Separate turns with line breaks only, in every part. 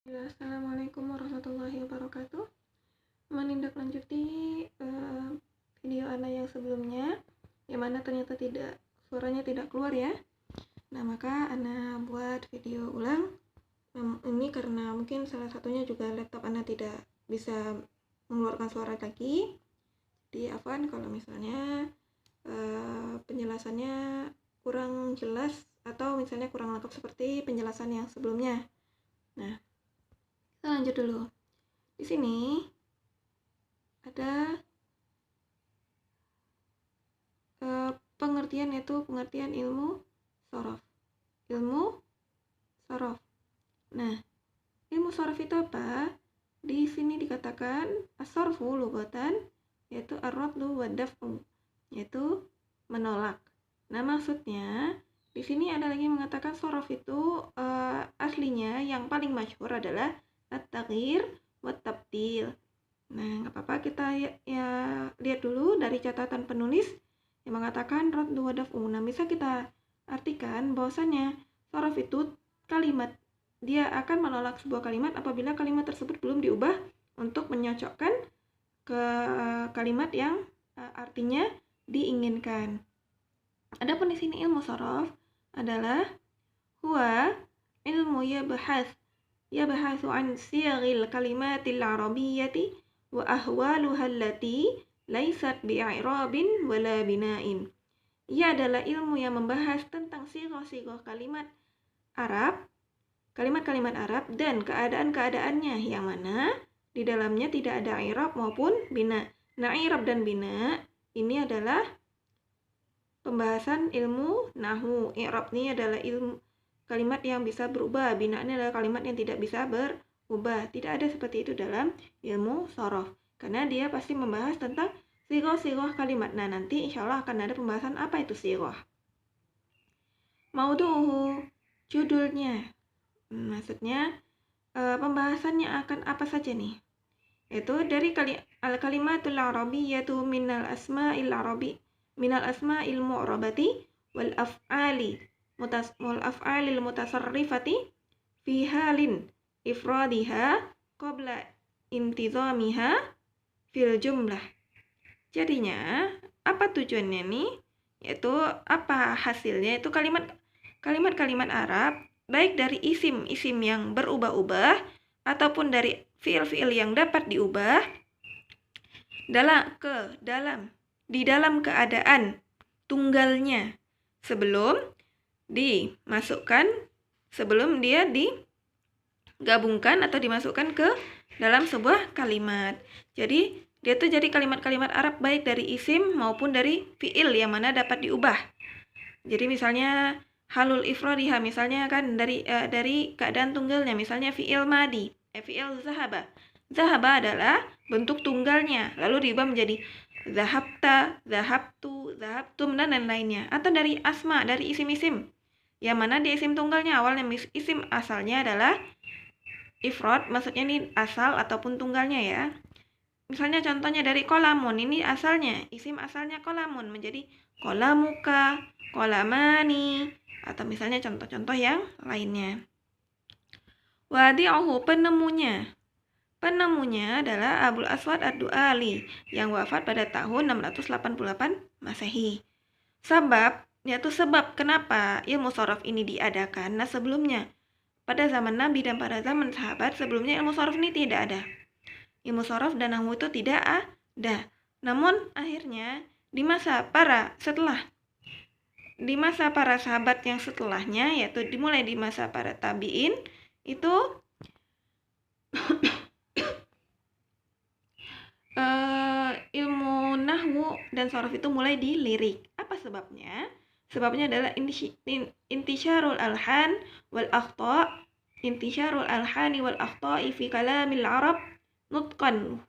Assalamualaikum warahmatullahi wabarakatuh. Menindaklanjuti video Ana yang sebelumnya, yang mana ternyata suaranya tidak keluar ya. Nah, maka Ana buat video ulang. Ini karena mungkin salah satunya juga laptop Ana tidak bisa mengeluarkan suara lagi. Jadi afwan kalau misalnya penjelasannya kurang jelas atau misalnya kurang lengkap seperti penjelasan yang sebelumnya. Nah, kita lanjut dulu. Di sini ada pengertian, yaitu pengertian ilmu shorof. Nah, ilmu shorof itu apa? Di sini dikatakan as-sarfu lughatan, yaitu ar-raddu wa daf'u, yaitu menolak. Nah, maksudnya di sini ada lagi mengatakan shorof itu aslinya yang paling masyhur adalah at-taghyir wa tabdil. Nah, nggak apa-apa, kita ya lihat dulu dari catatan penulis yang mengatakan raddu wa daf'u. Nah, bisa kita artikan bahwasannya shorof itu kalimat, dia akan menolak sebuah kalimat apabila kalimat tersebut belum diubah untuk menyocokkan ke kalimat yang artinya diinginkan. Adapun di sini ilmu shorof adalah huwa ilmu yabhasu an siyaghil kalimatil arabiyyati wa ahwaluha allati laysat bi'irabin wala bina'in. Ia adalah ilmu yang membahas tentang sighah-sighah kalimat Arab, kalimat-kalimat Arab dan keadaan-keadaannya yang mana di dalamnya tidak ada i'rab maupun bina. Nah, i'rab dan bina ini adalah pembahasan ilmu nahwu. I'rab ini adalah ilmu kalimat yang bisa berubah, bina ini adalah kalimat yang tidak bisa berubah. Tidak ada seperti itu dalam ilmu shorof, karena dia pasti membahas tentang sighah-sighah kalimat. Nah, nanti insya Allah akan ada pembahasan apa itu sighah. Maudu'uhu, judulnya. Maksudnya pembahasannya akan apa saja nih? Yaitu dari al-kalimatul arabiyyatu minal asma'il mu'rabati wal af'alil mutasarrifati fi halin ifradiha qabla intizamiha fil jumlah. Jadinya apa tujuannya nih? Yaitu apa hasilnya? Itu kalimat-kalimat Arab, baik dari isim-isim yang berubah-ubah ataupun dari fiil-fiil yang dapat diubah di dalam keadaan tunggalnya sebelum dia digabungkan atau dimasukkan ke dalam sebuah kalimat. Jadi dia tuh jadi kalimat-kalimat Arab baik dari isim maupun dari fiil yang mana dapat diubah. Jadi misalnya halul ifradiha, misalnya kan dari keadaan tunggalnya, misalnya fiil madi, fiil zahaba. Zahaba adalah bentuk tunggalnya, lalu diubah menjadi zahabta, zahabtu, zahabtum, dan lain-lainnya. Atau dari asma, dari isim-isim, yang mana di isim tunggalnya awalnya isim asalnya adalah ifrad, maksudnya ini asal ataupun tunggalnya ya. Misalnya contohnya dari kolamun, ini isim asalnya kolamun menjadi kolamuka, kolamani, atau misalnya contoh-contoh yang lainnya. Wadi'uhu, penemunya adalah Abul Aswad Ad-Du'ali yang wafat pada tahun 688 Masehi. Yaitu sebab kenapa ilmu shorof ini diadakan. Nah, sebelumnya pada zaman Nabi dan pada zaman sahabat sebelumnya ilmu shorof ini tidak ada. Ilmu shorof dan nahwu itu tidak ada. Namun akhirnya di masa para sahabat yang setelahnya, yaitu dimulai di masa para tabi'in, itu ilmu nahwu dan shorof itu mulai dilirik. Apa sebabnya? Sebabnya adalah intisyarul alhani wal akhta'i fi kalamil arab nutqan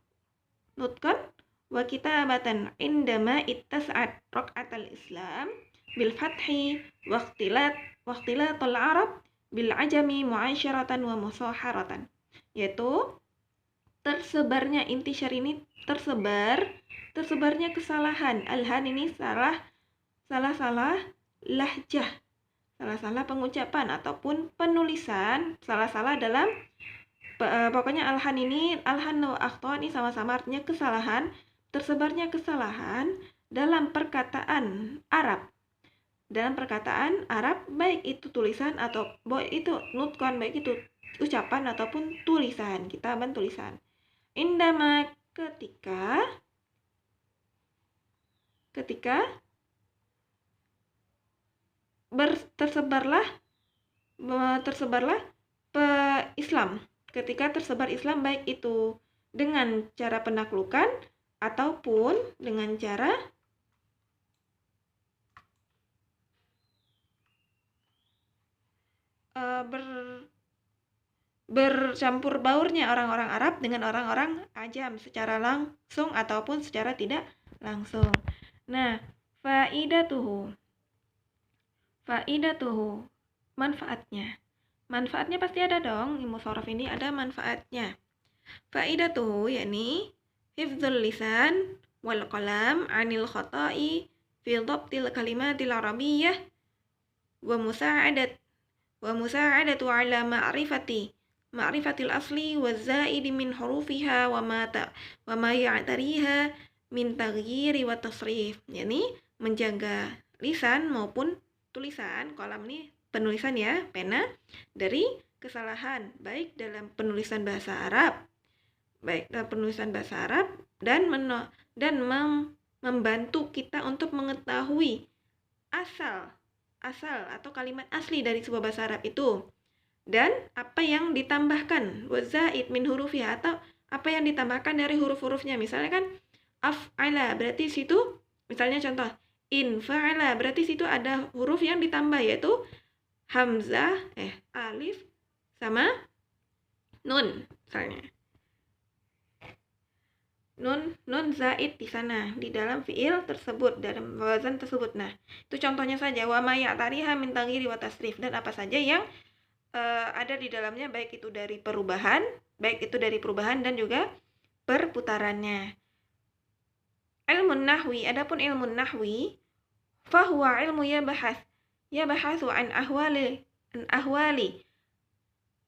wa kitabatan indama ittasa'at raq'atal islam bil fathi wa ikhtilatul arab bil ajami mu'asyaratan wa musaharatan. Yaitu tersebarnya intisyar ini tersebarnya kesalahan. Alhan ini salah lahjah, salah pengucapan ataupun penulisan, salah dalam Pokoknya alhan wa akhta ini sama-sama artinya kesalahan, tersebarnya kesalahan dalam perkataan Arab. Dalam perkataan Arab, baik itu tulisan atau baik itu nutqan, baik itu ucapan ataupun tulisan, kitaban tulisan. Indama ketika tersebarlah Islam. Ketika tersebar Islam, baik itu dengan cara penaklukan ataupun dengan cara bercampur baurnya orang-orang Arab dengan orang-orang Ajam secara langsung ataupun secara tidak langsung. Nah, faidatuhu, manfaatnya. Manfaatnya pasti ada dong, ilmu shorof ini ada manfaatnya. Faidatuhu yakni hifdzul lisan wal qalam anil khata'i fi dhabtil kalimatil arabiyyah wa musa'adatu ala ma'rifatil asli wa zaidi min hurufiha wa ma ya'tariha min taghyiri wa tasrif. Yani menjaga lisan maupun tulisan, kolam ini penulisan ya, pena, dari kesalahan baik dalam penulisan bahasa Arab, dan membantu kita untuk mengetahui asal atau kalimat asli dari sebuah bahasa Arab itu, dan apa yang ditambahkan wazaid min hurufiha, atau apa yang ditambahkan dari huruf-hurufnya. Misalnya kan af'ala, berarti situ misalnya contoh infa'ala, berarti situ ada huruf yang ditambah, yaitu hamzah, alif sama nun, misalnya nun zaid di sana di dalam fiil tersebut, dalam wazan tersebut. Nah, itu contohnya saja, wa ma ya'tariha min taghyiri wa tasrif, dan apa saja yang ada di dalamnya, baik itu dari perubahan dan juga perputarannya. Ilmu nahwi, adapun ilmu nahwi, fahuwa ilmu yabahathu an ahwali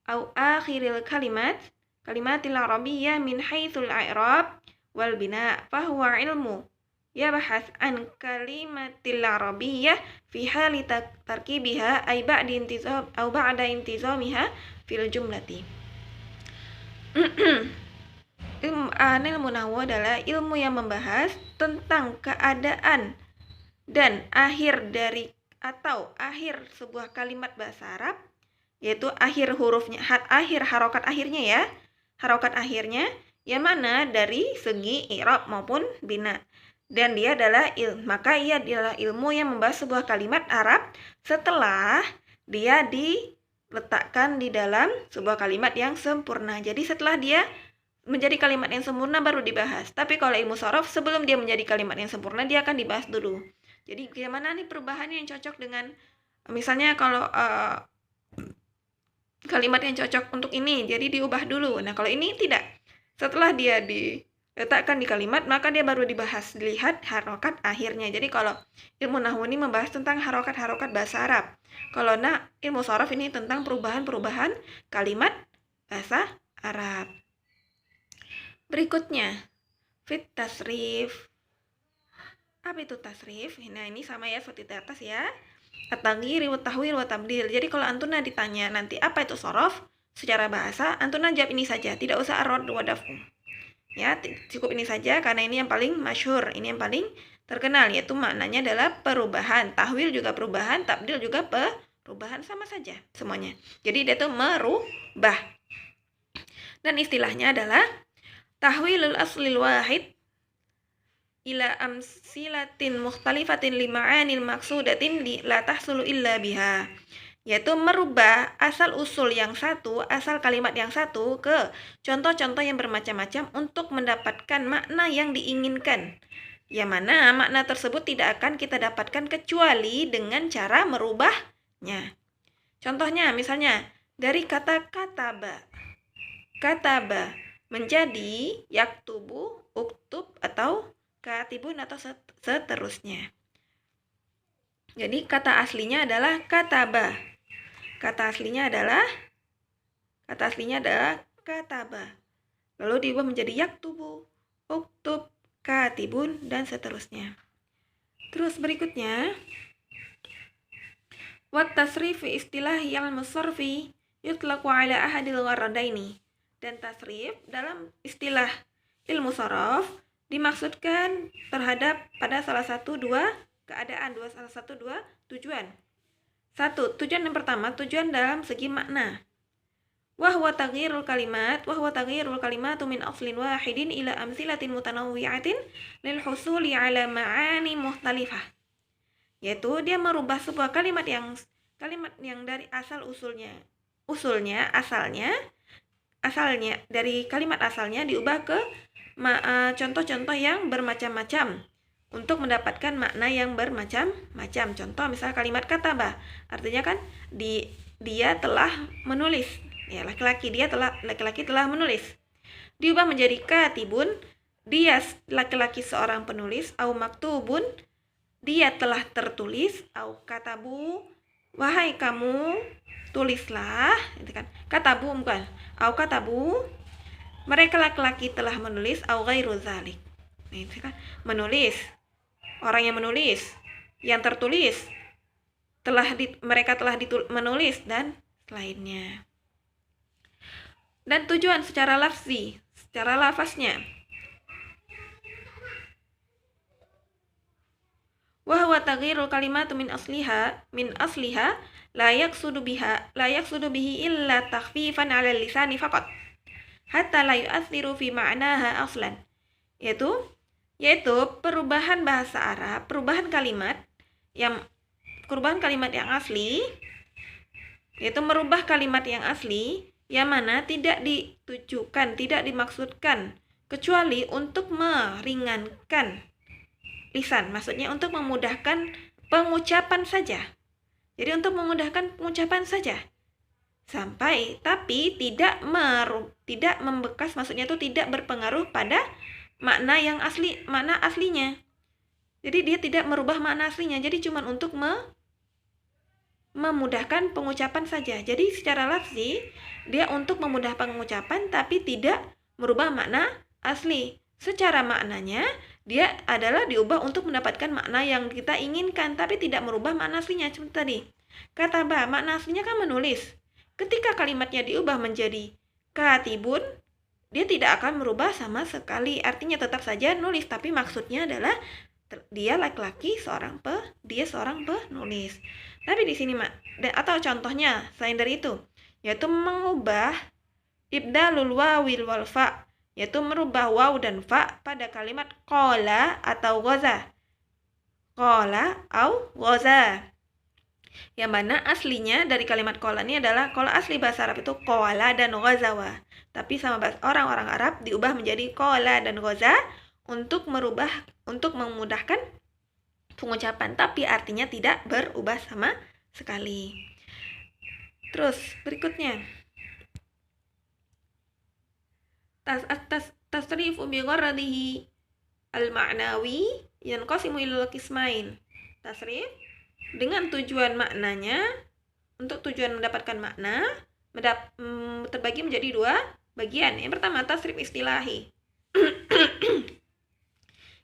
au akhiril kalimatil arabiyyah min haitsul i'rab wal bina. Fahuwa ilmu yabahath an kalimatil arabiyyah fi hali tarkibiha ay ba'da intizamiha fil jumlati. Ilmu nahwu adalah ilmu yang membahas tentang keadaan dan akhir akhir sebuah kalimat bahasa Arab, yaitu akhir hurufnya, harokat akhirnya, yang mana dari segi i'rab maupun bina. Dan ia adalah ilmu yang membahas sebuah kalimat Arab setelah dia diletakkan di dalam sebuah kalimat yang sempurna. Jadi setelah dia menjadi kalimat yang sempurna baru dibahas. Tapi kalau ilmu shorof, sebelum dia menjadi kalimat yang sempurna, dia akan dibahas dulu. Jadi gimana nih perubahan yang cocok dengan, misalnya kalau kalimat yang cocok untuk ini, jadi diubah dulu. Nah, kalau ini tidak. Setelah dia diletakkan di kalimat, maka dia baru dibahas, dilihat harokat akhirnya. Jadi kalau ilmu nahwu ini membahas tentang harokat-harokat bahasa Arab. Kalau ilmu shorof ini tentang perubahan-perubahan kalimat bahasa Arab. Berikutnya, fit tasrif. Apa itu tasrif? Nah, ini sama ya seperti di atas ya. At-taghyir wa tahwil wa tabdil. Jadi kalau antuna ditanya nanti apa itu shorof secara bahasa, antuna jawab ini saja, tidak usah ar-radd wa daf'u. Ya, cukup ini saja karena ini yang paling masyhur, ini yang paling terkenal, yaitu maknanya adalah perubahan. Tahwil juga perubahan, tabdil juga perubahan, sama saja semuanya. Jadi dia itu merubah. Dan istilahnya adalah tahwilul aslil wahid ila amsilatin mukhtalifatin lima'anil maksudatin la tahsulu illa biha, yaitu merubah asal usul yang satu, asal kalimat yang satu ke contoh-contoh yang bermacam-macam untuk mendapatkan makna yang diinginkan, yang mana makna tersebut tidak akan kita dapatkan kecuali dengan cara merubahnya. Contohnya misalnya dari kata kataba menjadi yaktubu, uktub, atau katibun, atau seterusnya. Jadi kata aslinya adalah kataba. Kata aslinya adalah kataba. Lalu diubah menjadi yaktubu, uktub, katibun, dan seterusnya. Terus berikutnya, wat tasrif fi istilahi al-musarfi yutlaqu ala ahadil gharadaini. Dan tasrif dalam istilah ilmu sorof dimaksudkan terhadap pada salah satu dua keadaan, dua tujuan. Satu, tujuan yang pertama, tujuan dalam segi makna. Wahwa taghyirul kalimatu min aslin wahidin ila amsilatin mutanawwi'atin lil husuli ala ma'ani mukhtalifah. Yaitu dia merubah sebuah kalimat yang dari asalnya dari kalimat asalnya diubah ke contoh-contoh yang bermacam-macam untuk mendapatkan makna yang bermacam-macam. Contoh misal kalimat kataba, artinya kan dia telah menulis. Ya, laki-laki telah menulis. Diubah menjadi katibun, dia laki-laki seorang penulis, au maktubun, dia telah tertulis, au katabu, wahai kamu tulislah, itu kan. Katabu bukan, au katabu, mereka laki-laki telah menulis, au ghairu dzalik. Nah, itu kan menulis. Orang yang menulis, yang tertulis, mereka telah menulis dan lainnya. Dan tujuan secara lafzi, secara lafaznya. Wa huwa taghyirul kalimatu min asliha la yaqsudu bihi illa takhfifan 'ala lisani faqat hatta la yu'athiru fi ma'naha aslan. Yaitu perubahan bahasa Arab, perubahan kalimat yang asli, yaitu merubah kalimat yang asli yang mana tidak dimaksudkan kecuali untuk meringankan lisan, maksudnya untuk memudahkan pengucapan saja. Jadi untuk memudahkan pengucapan saja. Tapi tidak membekas, maksudnya itu tidak berpengaruh pada makna yang asli, makna aslinya. Jadi dia tidak merubah makna aslinya, jadi cuma untuk memudahkan pengucapan saja. Jadi secara lafzi dia untuk memudahkan pengucapan tapi tidak merubah makna asli. Secara maknanya dia adalah diubah untuk mendapatkan makna yang kita inginkan tapi tidak merubah makna aslinya. Seperti tadi, kataba, makna aslinya kan menulis. Ketika kalimatnya diubah menjadi katibun, dia tidak akan merubah sama sekali. Artinya tetap saja nulis, tapi maksudnya adalah dia laki-laki, dia seorang penulis. Tapi di sini atau contohnya selain dari itu, yaitu mengubah ibdalul wawil wal fa, yaitu merubah waw dan fa pada kalimat qala atau ghaza. Qala au ghaza. Yang mana aslinya dari kalimat qala ini adalah, kalau asli bahasa Arab itu qala dan ghazawa. Tapi sama orang-orang Arab diubah menjadi qala dan ghaza untuk memudahkan pengucapan, tapi artinya tidak berubah sama sekali. Terus berikutnya, tasrifu bi gharadihi al-ma'nawi yanqasimu ila qismain. Tasrif dengan tujuan maknanya, untuk tujuan mendapatkan makna, terbagi menjadi dua bagian. Yang pertama, tasrif istilahi.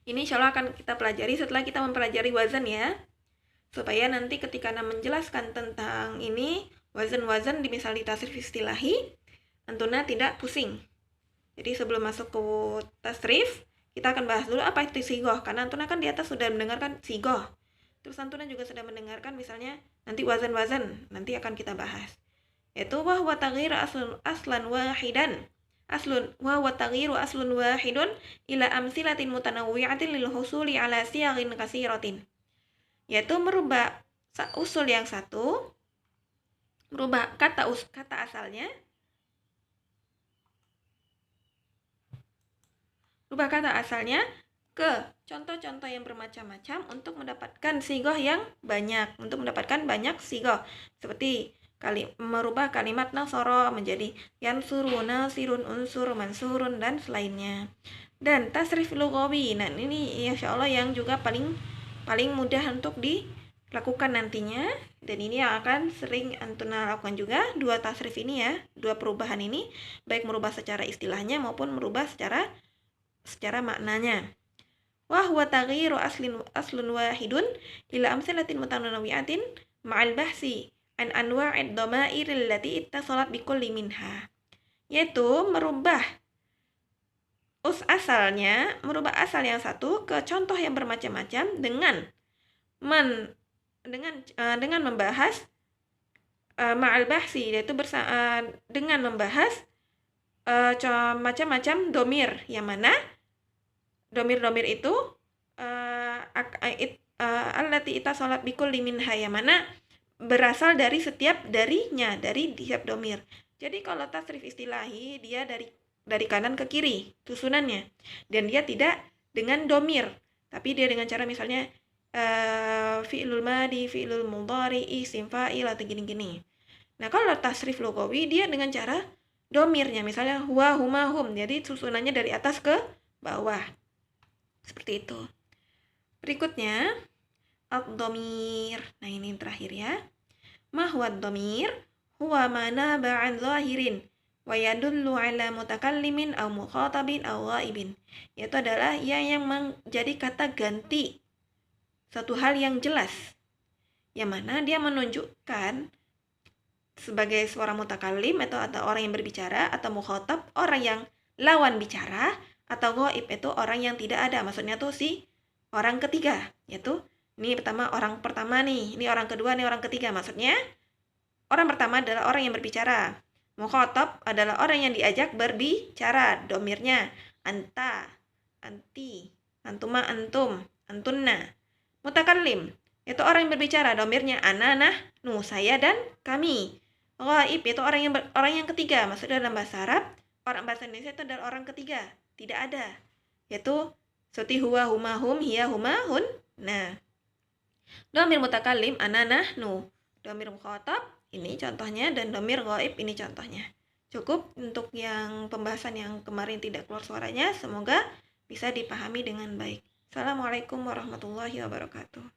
Ini insya Allah akan kita pelajari setelah kita mempelajari wazan ya, supaya nanti ketika menjelaskan tentang ini wazan-wazan misal di tasrif istilahi, antuna tidak pusing. Jadi sebelum masuk ke tasrif, kita akan bahas dulu apa itu sigoh, karena antuna kan di atas sudah mendengarkan sigoh. Terus antuna juga sudah mendengarkan misalnya nanti wazan-wazan, nanti akan kita bahas. Yaitu wahwa taghyir aslan wahidan. Wahwa taghyir aslun wahidun ila amsilatin mutanawwi'atin lil husuli ala siyaghin katsiratin. Yaitu merubah usul yang satu, merubah kata asalnya, ke contoh-contoh yang bermacam-macam untuk mendapatkan sigoh yang banyak, untuk mendapatkan banyak sigoh. Seperti merubah kalimat nasoro menjadi yansuru, nasirun, unsur, mansurun, dan selainnya. Dan tasrif lughawi, nah ini insya Allah yang juga paling mudah untuk dilakukan nantinya. Dan ini yang akan sering antuna lakukan juga, dua tasrif ini ya, dua perubahan ini, baik merubah secara istilahnya maupun merubah secara maknanya. Wa huwa taghyiru aslun wahidun ila amsalatin mutanawwi'atin ma'al bahsi an anwa'id dhamair allati ittasalat bikulli minha. Yaitu merubah merubah asal yang satu ke contoh yang bermacam-macam dengan membahas ma'al bahsi, yaitu dengan membahas macam-macam domir, yang mana domir-domir itu allati ittasalat bikulli minha, yang mana berasal dari setiap dari tiap domir. Jadi kalau tasrif istilahi dia dari kanan ke kiri susunannya, dan dia tidak dengan domir, tapi dia dengan cara misalnya fi'lul madi, fi'lul mudhari, isim fa'il atau gini-gini. Nah, kalau tasrif lugawi dia dengan cara domirnya, misalnya huwa, huma, hum, jadi susunannya dari atas ke bawah. Seperti itu. Berikutnya ad-dhamir. Nah, ini terakhir ya. Ma huwa ad-dhamir? Huwa ma naba 'an zahirin wa yadullu 'ala mutakallimin aw mukhatabin aw ghaibin. Yaitu adalah yang menjadi kata ganti satu hal yang jelas, yang mana dia menunjukkan sebagai seorang mutakallim atau orang yang berbicara, atau mukhatab orang yang lawan bicara, atau ghaib itu orang yang tidak ada, maksudnya tuh si orang ketiga, yaitu ini orang pertama nih, ini orang kedua, ini orang ketiga. Maksudnya orang pertama adalah orang yang berbicara, mukhatab adalah orang yang diajak berbicara, domirnya anta, anti, antuma, antum, antunna. Mutakallim itu orang yang berbicara, domirnya ana, nahnu, saya dan kami. Ghaib itu orang yang ketiga, maksudnya dalam bahasa Arab, orang bahasa Indonesia itu adalah orang ketiga, tidak ada, yaitu seperti huwa, huma, hum, hiya, huma, hun. Nah, domir mutakallim ana, nahnu, domir mukhatab ini contohnya, dan domir ghaib ini contohnya. Cukup untuk yang pembahasan yang kemarin tidak keluar suaranya, semoga bisa dipahami dengan baik. Assalamualaikum warahmatullahi wabarakatuh.